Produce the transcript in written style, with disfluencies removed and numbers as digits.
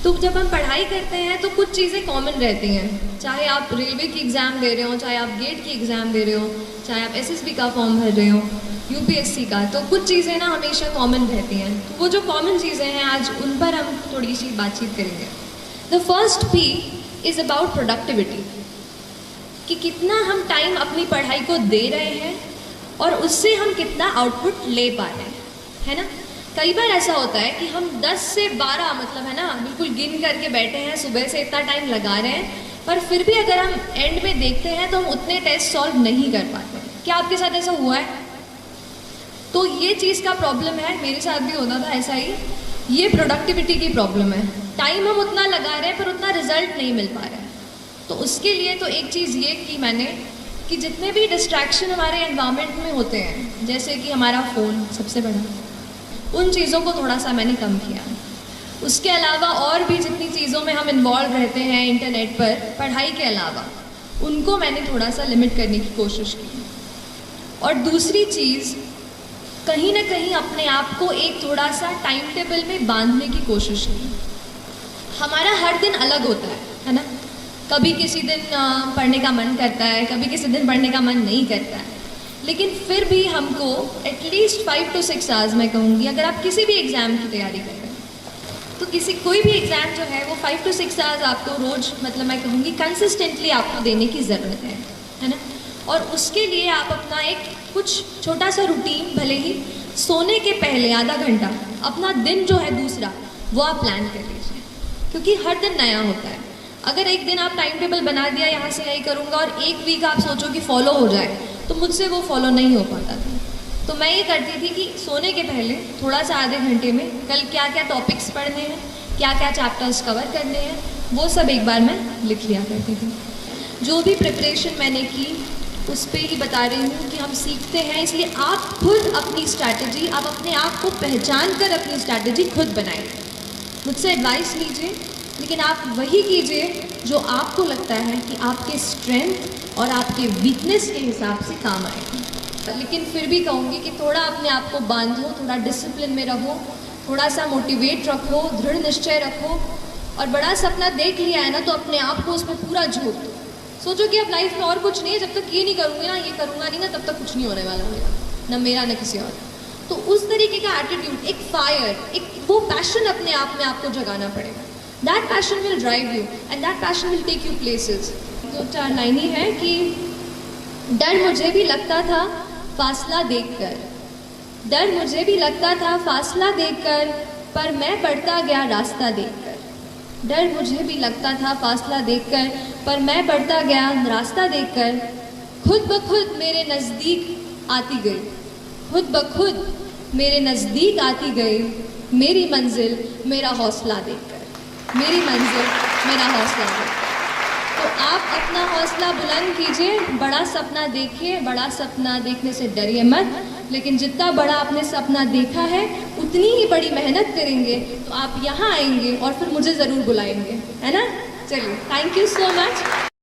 तो जब हम पढ़ाई करते हैं तो कुछ चीज़ें कॉमन रहती हैं, चाहे आप रेलवे की एग्ज़ाम दे रहे हो, चाहे आप गेट की एग्ज़ाम दे रहे हो, चाहे आप एसएसबी का फॉर्म भर रहे हो, यूपीएससी का, तो कुछ चीज़ें ना हमेशा कॉमन रहती हैं। तो वो जो कॉमन चीज़ें हैं आज उन पर हम थोड़ी सी बातचीत करेंगे। The first P is about productivity, कि कितना हम टाइम अपनी पढ़ाई को दे रहे हैं और उससे हम कितना आउटपुट ले पा रहे हैं, है ना। कई बार ऐसा होता है कि हम 10 से 12 मतलब है ना बिल्कुल गिन करके बैठे हैं, सुबह से इतना टाइम लगा रहे हैं, पर फिर भी अगर हम एंड में देखते हैं तो हम उतने टेस्ट सॉल्व नहीं कर पाते। क्या आपके साथ ऐसा हुआ है? तो ये चीज़ का प्रॉब्लम है, मेरे साथ भी होता था ऐसा ही। ये प्रोडक्टिविटी की प्रॉब्लम है, टाइम हम उतना लगा रहे हैं पर उतना रिजल्ट नहीं मिल पा रहा है। तो उसके लिए तो एक चीज़ ये की मैंने कि जितने भी डिस्ट्रैक्शन हमारे एनवायरनमेंट में होते हैं, जैसे कि हमारा फ़ोन सबसे बड़ा, उन चीज़ों को थोड़ा सा मैंने कम किया। उसके अलावा और भी जितनी चीज़ों में हम इन्वॉल्व रहते हैं इंटरनेट पर पढ़ाई के अलावा, उनको मैंने थोड़ा सा लिमिट करने की कोशिश की। और दूसरी चीज़, कहीं ना कहीं अपने आप को एक थोड़ा सा टाइम टेबल में बांधने की कोशिश की। हमारा हर दिन अलग होता है ना। कभी किसी दिन पढ़ने का मन करता है, कभी किसी दिन पढ़ने का मन नहीं करता है, लेकिन फिर भी हमको एटलीस्ट 5 to 6 आवर्स मैं कहूँगी, अगर आप किसी भी एग्ज़ाम की तैयारी कर रहे हैं तो कोई भी एग्ज़ाम जो है वो 5 to 6 आवर्स आपको रोज़ मतलब मैं कहूँगी कंसिस्टेंटली आपको देने की ज़रूरत है ना। और उसके लिए आप अपना एक कुछ छोटा सा रूटीन, भले ही सोने के पहले आधा घंटा अपना दिन जो है दूसरा वो आप प्लान कर लीजिए, क्योंकि हर दिन नया होता है। अगर एक दिन आप टाइम टेबल बना दिया, यहाँ से यही करूँगा, और एक वीक आप सोचो कि फॉलो हो जाए, तो मुझसे वो फॉलो नहीं हो पाता था। तो मैं ये करती थी कि सोने के पहले थोड़ा सा आधे घंटे में कल क्या क्या टॉपिक्स पढ़ने हैं, क्या क्या चैप्टर्स कवर करने हैं, वो सब एक बार मैं लिख लिया करती थी। जो भी प्रिपरेशन मैंने की उस पर ही बता रही हूँ कि हम सीखते हैं, इसलिए आप खुद अपनी स्ट्रैटेजी, आप अपने आप को पहचान कर अपनी स्ट्रैटेजी खुद बनाइए। मुझसे एडवाइस लीजिए, लेकिन आप वही कीजिए जो आपको लगता है कि आपके स्ट्रेंथ और आपके वीकनेस के हिसाब से काम आएगा। लेकिन फिर भी कहूँगी कि थोड़ा अपने आप को बांधो, थोड़ा डिसिप्लिन में रहो, थोड़ा सा मोटिवेट रखो, दृढ़ निश्चय रखो, और बड़ा सपना देख लिया है ना तो अपने आप को उसमें पूरा झोंक दो। सोचो कि अब लाइफ में और कुछ नहीं है, जब तक ये नहीं करूँगी ना, ये करूँगा नहीं ना, तब तक कुछ नहीं होने वाला मेरा, ना मेरा ना किसी और। तो उस तरीके का एटीट्यूड, एक फायर, एक वो पैशन अपने आप में आपको जगाना पड़ेगा। That passion will drive you and that passion will take you places। तो 4 लाइन ही है कि डर मुझे भी लगता था फासला देखकर, डर मुझे भी लगता था फासला देखकर, पर मैं बढ़ता गया रास्ता देखकर। डर मुझे भी लगता था फासला देखकर, पर मैं बढ़ता गया रास्ता देखकर। खुद ब खुद मेरे नज़दीक आती गई, खुद ब खुद मेरे नज़दीक आती गई, मेरी मंजिल मेरा हौसला देखकर, मेरी मंजिल मेरा हौसला देखकर। तो आप अपना हौसला बुलंद कीजिए, बड़ा सपना देखिए, बड़ा सपना देखने से डरिए मत, लेकिन जितना बड़ा आपने सपना देखा है उतनी ही बड़ी मेहनत करेंगे तो आप यहाँ आएंगे और फिर मुझे ज़रूर बुलाएंगे, है ना। चलिए, थैंक यू सो मच।